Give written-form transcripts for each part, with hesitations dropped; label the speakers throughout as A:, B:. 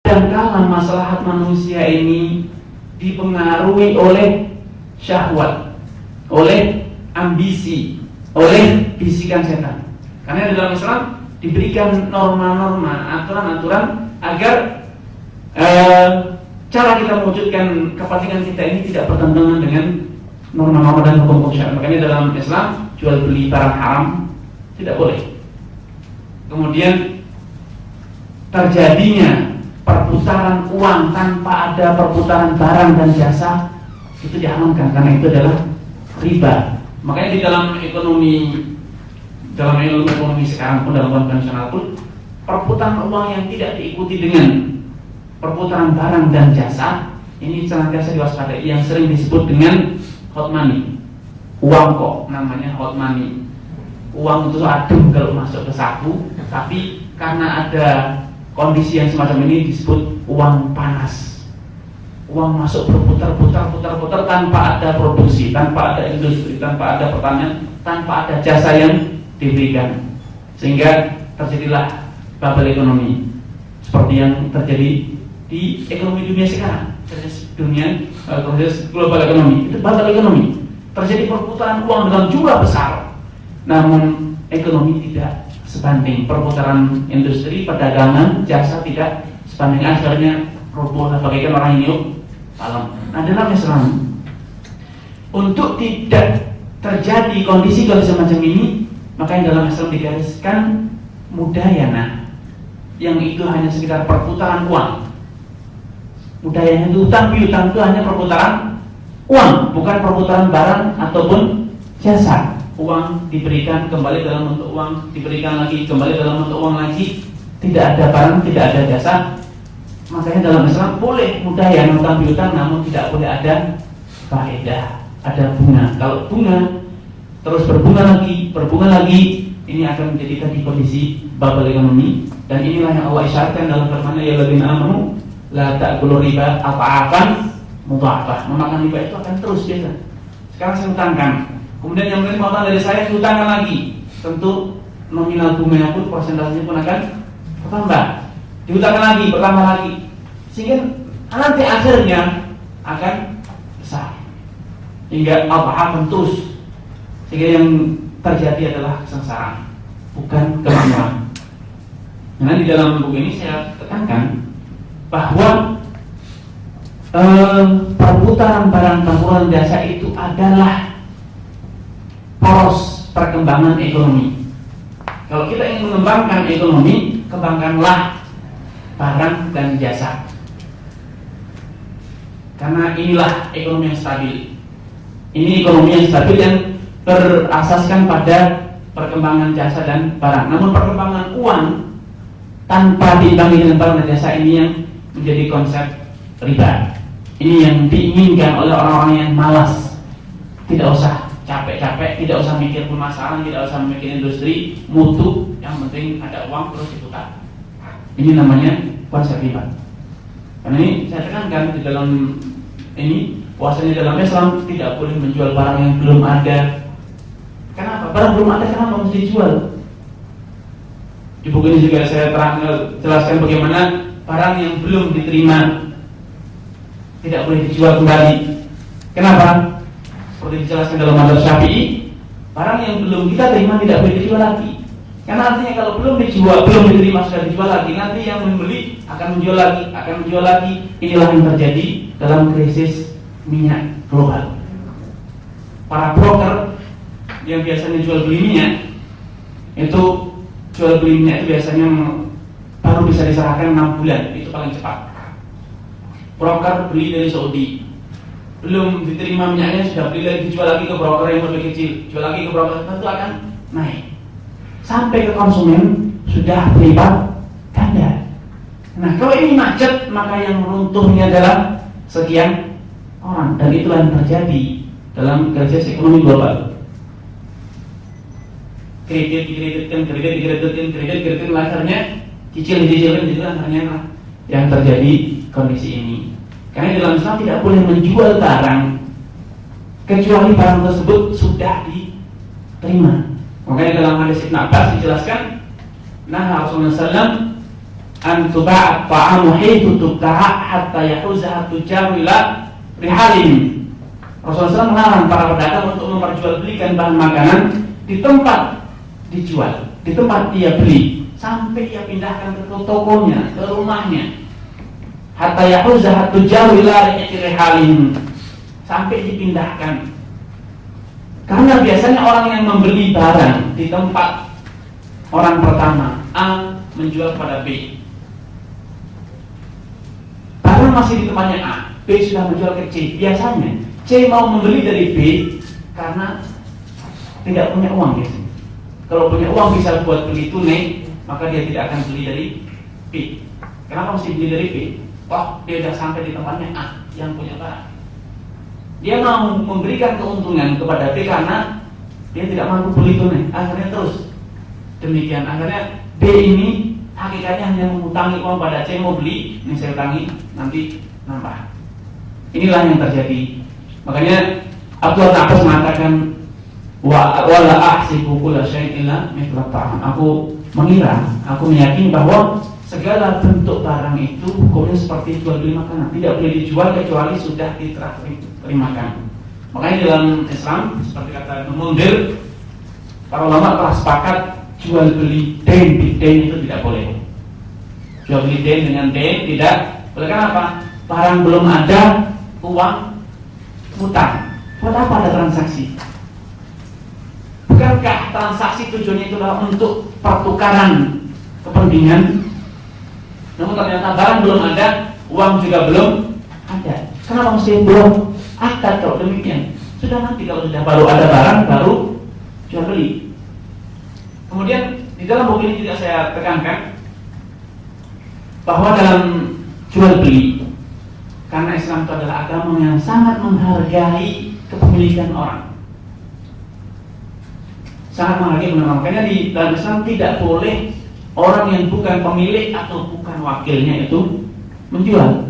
A: Dan kalau maslahat manusia ini dipengaruhi oleh syahwat, oleh ambisi, oleh bisikan setan. Karena di dalam Islam diberikan norma-norma, aturan-aturan agar cara kita mewujudkan kepentingan kita ini tidak bertentangan dengan norma-norma dan hukum syariat. Makanya dalam Islam jual beli barang haram tidak boleh. Kemudian terjadinya perputaran uang tanpa ada perputaran barang dan jasa itu diharamkan karena itu adalah riba. Makanya di dalam ekonomi, dalam ilmu ekonomi sekarang pun, dalam konvensional pun, perputaran uang yang tidak diikuti dengan perputaran barang dan jasa ini senantiasa diwaspadai, yang sering disebut dengan hot money. Uang kok namanya hot money. Uang itu adem kalau masuk ke saku, tapi karena ada kondisi yang semacam ini disebut uang panas. Uang masuk berputar-putar tanpa ada produksi, tanpa ada industri, tanpa ada pertanian, tanpa ada jasa yang diberikan, sehingga terjadilah bubble ekonomi seperti yang terjadi di ekonomi dunia sekarang. Dunia global ekonomi itu bubble ekonomi, terjadi perputaran uang dalam jumlah besar, namun ekonomi tidak sebanding, perputaran industri, perdagangan, jasa tidak sebanding, akhirnya roboh bagaikan orang hidup malam. Nah, dalam Islam untuk tidak terjadi kondisi-kondisi semacam ini, makanya dalam Islam digariskan mudayana, yang itu hanya sekitar perputaran uang. Mudayana itu utang piutang, itu hanya perputaran uang, bukan perputaran barang ataupun jasa. Uang diberikan kembali dalam bentuk uang, diberikan lagi kembali dalam bentuk uang lagi, tidak ada barang, tidak ada jasa. Makanya dalam Islam boleh mudayana utang piutang, namun tidak boleh ada faedah, ada bunga. Kalau bunga terus berbunga lagi, ini akan menjadi tadi kondisi bubble ekonomi. Dan inilah yang Allah isyaratkan dalam firman-Nya, ya ladzina amanu la ta'kulu riba adha'afan mudha'afah. Memakan riba itu akan terus biasa. Sekarang saya utangkan, kemudian yang menerima utang dari saya diutangkan lagi, tentu nominal bunganya pun, persentasenya pun akan bertambah. Diutangkan lagi, bertambah lagi, sehingga nanti akhirnya akan besar hingga akan terus, sehingga yang terjadi adalah kesengsaraan, bukan kemakmuran. Karena di dalam buku ini saya tekankan bahwa perputaran barang, perputaran jasa itu adalah poros perkembangan ekonomi. Kalau kita ingin mengembangkan ekonomi, kembangkanlah barang dan jasa. Karena inilah ekonomi yang stabil. Ini ekonomi yang stabil yang berasaskan pada perkembangan jasa dan barang. Namun perkembangan uang tanpa diimbangi dengan barang dan jasa ini yang menjadi konsep riba. Ini yang diinginkan oleh orang-orang yang malas, tidak usah capek-capek, tidak usah mikir pemasaran, tidak usah mikir industri, mutu, yang penting ada uang terus diputar. Ini namanya konsep riba. Karena ini saya tekankan di dalam ini, puasanya dalam Islam tidak boleh menjual barang yang belum ada. Kenapa? Barang belum ada, kenapa mesti dijual? Di buku ini juga saya jelaskan bagaimana barang yang belum diterima tidak boleh dijual kembali. Kenapa? Seperti dijelaskan dalam mazhab Syafi'i, barang yang belum kita terima tidak boleh dijual lagi. Karena artinya kalau belum dijual, belum diterima, sudah dijual lagi, nanti yang membeli akan menjual lagi, akan menjual lagi. Inilah yang terjadi dalam krisis minyak global. Para broker yang biasanya jual beli minyak, itu jual beli minyak itu biasanya baru bisa diserahkan 6 bulan, itu paling cepat. Broker beli dari Saudi, belum diterima minyaknya sudah beli lagi, dijual lagi ke broker yang lebih kecil, jual lagi ke broker, tentu akan naik sampai ke konsumen sudah berlipat ganda. Nah, kalau ini macet, maka yang runtuhnya adalah sekian orang, dan itulah yang terjadi dalam krisis ekonomi global. Kredit, akhirnya cicil, akhirnya yang terjadi kondisi ini. Karena dalam Islam tidak boleh menjual barang kecuali barang tersebut sudah diterima. Makanya dalam hadis Ibn Abbas dijelaskan, nah Rasulullah SAW an tuba'at ta'amu haitsu tubta'a hatta yahuzaha tujaru ila rihalihim. Rasulullah SAW melarang para pedagang untuk memperjualbelikan bahan makanan di tempat dijual, di tempat dia beli, sampai ia pindahkan ke tokonya, ke rumahnya. Hatta yahuzaha tujaru ila rihalihim, sampai dipindahkan. Karena biasanya orang yang membeli barang di tempat orang pertama A menjual pada B, barang masih di tempatnya A, B sudah menjual ke C. Biasanya C mau membeli dari B karena tidak punya uang biasanya. Kalau punya uang bisa buat beli tunai, maka dia tidak akan beli dari B. Kenapa mesti beli dari B? Wah, dia sudah sampai di tempatnya A yang punya barang. Dia mau memberikan keuntungan kepada B karena dia tidak mampu beli tunai. Akhirnya terus demikian. Akhirnya B ini hakikatnya hanya mengutangi uang pada C, mau beli, ini saya utangi, nanti nambah. Inilah yang terjadi. Makanya Abdul Abbas mengatakan, wala ahsibu kulla syai'in illa mithla ta'am. Aku mengira, aku meyakini bahwa segala bentuk barang itu hukumnya seperti jual beli makanan, tidak boleh dijual kecuali sudah diterima. Makanya dalam Islam, seperti kata Ibnu Munzir, para ulama telah sepakat jual beli den biden itu tidak boleh. Jual beli den dengan den tidak boleh. Kenapa? Barang belum ada, uang hutang. Buat apa ada transaksi? Bukankah transaksi tujuannya itulah untuk pertukaran kepentingan? Namun ternyata barang belum ada, uang juga belum ada. Kenapa mesti belum akad kalau demikian? Sudah nanti kalau sudah baru ada barang, baru jual beli. Kemudian di dalam buku ini juga saya tekankan bahwa dalam jual beli, karena Islam itu adalah agama yang sangat menghargai kepemilikan orang, sangat menghargai benar. Makanya di dalam Islam tidak boleh orang yang bukan pemilik atau bukan wakilnya itu menjual.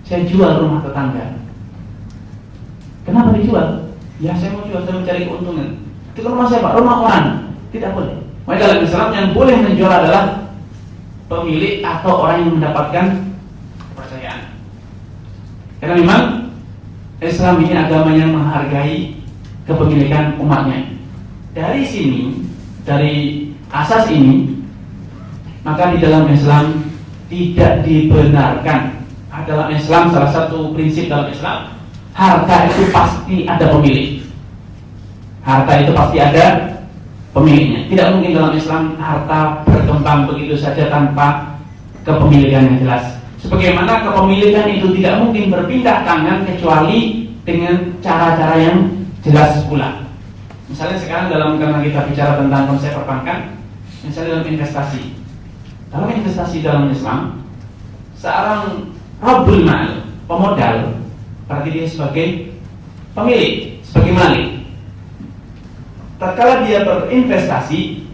A: Saya jual rumah tetangga. Kenapa dijual? Ya saya mau jual, saya mencari keuntungan. Itu rumah siapa? Rumah orang. Tidak boleh. Maka dalam Islam yang boleh menjual adalah pemilik atau orang yang mendapatkan kepercayaan. Karena memang Islam ini agama yang menghargai kepemilikan umatnya. Dari sini, dari asas ini, maka di dalam Islam tidak dibenarkan. Dalam Islam salah satu prinsip dalam Islam, harta itu pasti ada pemilik. Harta itu pasti ada pemiliknya. Tidak mungkin dalam Islam harta berkembang begitu saja tanpa kepemilikan yang jelas. Sebagaimana kepemilikan itu tidak mungkin berpindah tangan kecuali dengan cara-cara yang jelas pula. Misalnya sekarang karena kita bicara tentang konsep perbankan, misalnya dalam investasi. Dalam investasi dalam Islam, seorang Rabbul Mal, pemodal, berarti dia sebagai pemilik, sebagai malik. Tatkala dia berinvestasi,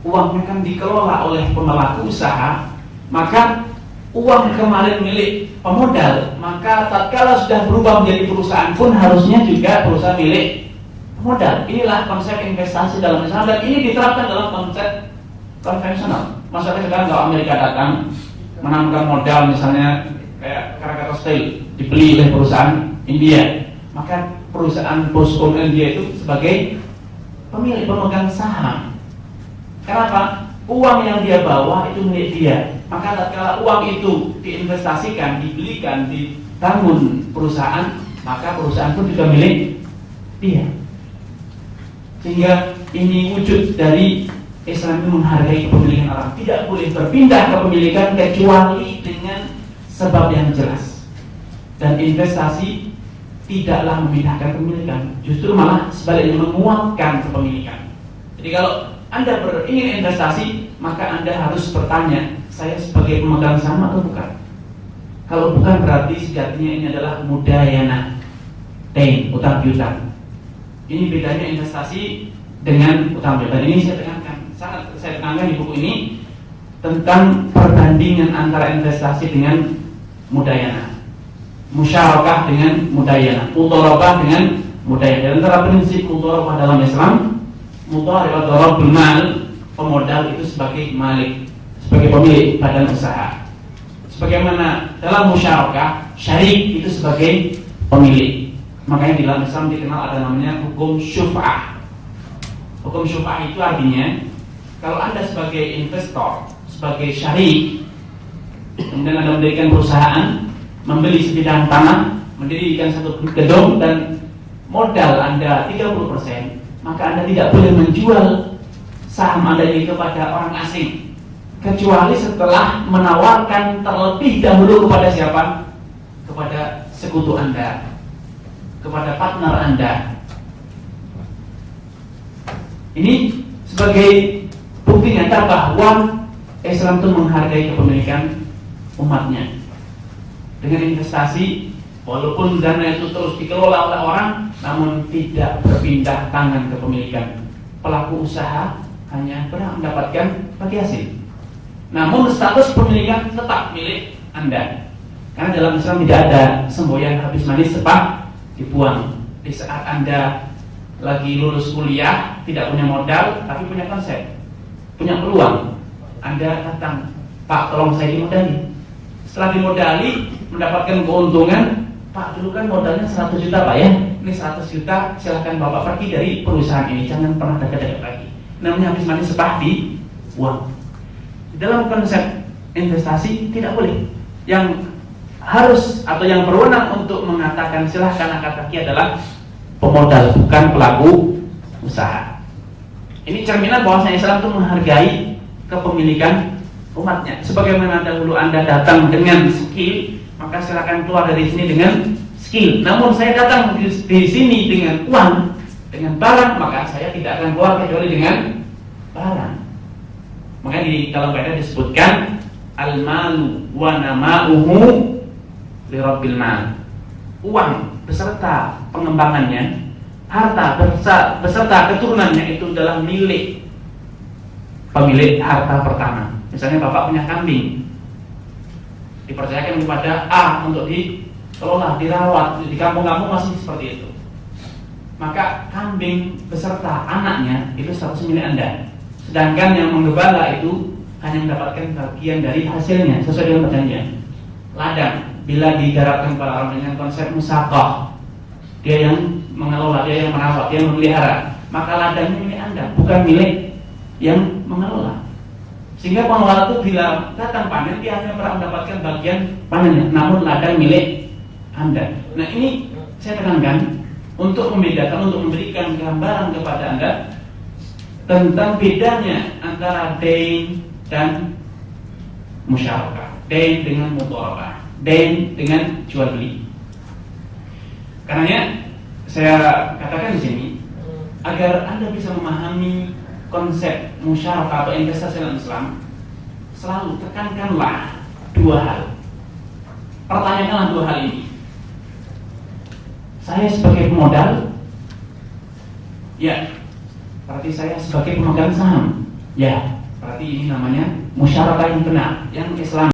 A: uangnya kan dikelola oleh pelaku usaha, maka uang kemarin milik pemodal, maka tatkala sudah berubah menjadi perusahaan pun harusnya juga perusahaan milik pemodal. Inilah konsep investasi dalam Islam, dan ini diterapkan dalam konsep konvensional. Masalahnya sekarang kalau Amerika datang menanamkan modal, misalnya kayak Krakatau Steel dibeli oleh perusahaan India, maka perusahaan Boscom India itu sebagai pemilik, pemegang saham. Kenapa? Uang yang dia bawa itu milik dia. Maka tatkala uang itu diinvestasikan, dibelikan, dibangun perusahaan, maka perusahaan pun juga milik dia. Sehingga ini wujud dari Islam itu menghargai kepemilikan orang. Tidak boleh berpindah kepemilikan kecuali dengan sebab yang jelas. Dan investasi tidaklah memindahkan kepemilikan, justru malah sebaliknya menguatkan kepemilikan. Jadi kalau Anda ingin investasi, maka Anda harus bertanya, saya sebagai pemegang saham atau bukan? Kalau bukan, berarti sejatinya ini adalah mudayana, utang piutang. Ini bedanya investasi dengan utang piutang. Ini saya tekankan di buku ini tentang perbandingan antara investasi dengan mudayana, musyarakah dengan mudayana, mudharabah dengan mudayana. Antara prinsip mudharabah dalam Islam, mudharabah Rabbul Mal, pemodal itu sebagai malik, sebagai pemilik badan usaha. Sebagaimana dalam musyarakah, syarik itu sebagai pemilik. Makanya di dalam Islam dikenal ada namanya hukum syuf'ah. Hukum syuf'ah itu artinya kalau Anda sebagai investor, sebagai syarik, kemudian Anda mendirikan perusahaan, membeli sebidang tanah, mendirikan satu gedung, dan modal Anda 30%, maka Anda tidak boleh menjual saham Anda ini kepada orang asing, kecuali setelah menawarkan terlebih dahulu kepada siapa? Kepada sekutu Anda, kepada partner Anda. Ini sebagai bukti nyata bahwa Islam itu menghargai kepemilikan umatnya. Dengan investasi, walaupun dana itu terus dikelola oleh orang, namun tidak berpindah tangan kepemilikan. Pelaku usaha hanya berhak mendapatkan bagi hasil, namun status pemilikan tetap milik Anda. Karena dalam Islam tidak ada semboyan habis manis cepat dibuang. Di saat Anda lagi lulus kuliah, tidak punya modal, tapi punya konsep, punya peluang, Anda datang, Pak, tolong saya dimodali. Setelah dimodali, mendapatkan keuntungan, Pak, dulu kan modalnya 100 juta Pak ya, ini 100 juta, silahkan Bapak pergi dari perusahaan ini, jangan pernah dekat-dekat lagi. Namanya habis manis sepah di uang. Dalam konsep investasi tidak boleh. Yang harus atau yang berwenang untuk mengatakan silahkan angkat kaki adalah pemodal, bukan pelaku usaha. Ini cerminan bahwa Islam itu menghargai kepemilikan umatnya. Sebagaimana dahulu Anda datang dengan skill, maka silakan keluar dari sini dengan skill. Namun saya datang di sini dengan uang, dengan barang, maka saya tidak akan keluar kecuali dengan barang. Makanya di dalam kaidah disebutkan al-malu wa nama'uhu li rabbil mal. Uang beserta pengembangannya, harta beserta keturunannya itu adalah milik pemilik harta pertama. Misalnya Bapak punya kambing, dipercayakan kepada A untuk dikelola, dirawat. Di kampung-kampung masih seperti itu. Maka kambing beserta anaknya itu status milik Anda. Sedangkan yang menggembala itu hanya mendapatkan bagian dari hasilnya sesuai dengan perjanjian. Ladang, bila digarapkan kepada orang dengan konsep musaqah, dia yang mengelola, dia yang merawat, dia yang memelihara, maka ladangnya milik Anda, bukan milik yang mengelola. Sehingga pengelola itu bila datang panen, dia hanya pernah mendapatkan bagian panennya, namun ladang milik Anda. Nah, ini saya tekankan untuk membedakan, untuk memberikan gambaran kepada Anda tentang bedanya antara dain dan musyarakah, dain dengan mudharabah, dain dengan jual beli. Karenanya saya katakan di sini agar Anda bisa memahami konsep musyarakah atau investasi dalam Islam, selalu tekankanlah dua hal. Pertanyakanlah dua hal ini. Saya sebagai pemodal, ya, berarti saya sebagai pemegang saham, ya, berarti ini namanya musyarakah yang benar, yang Islam.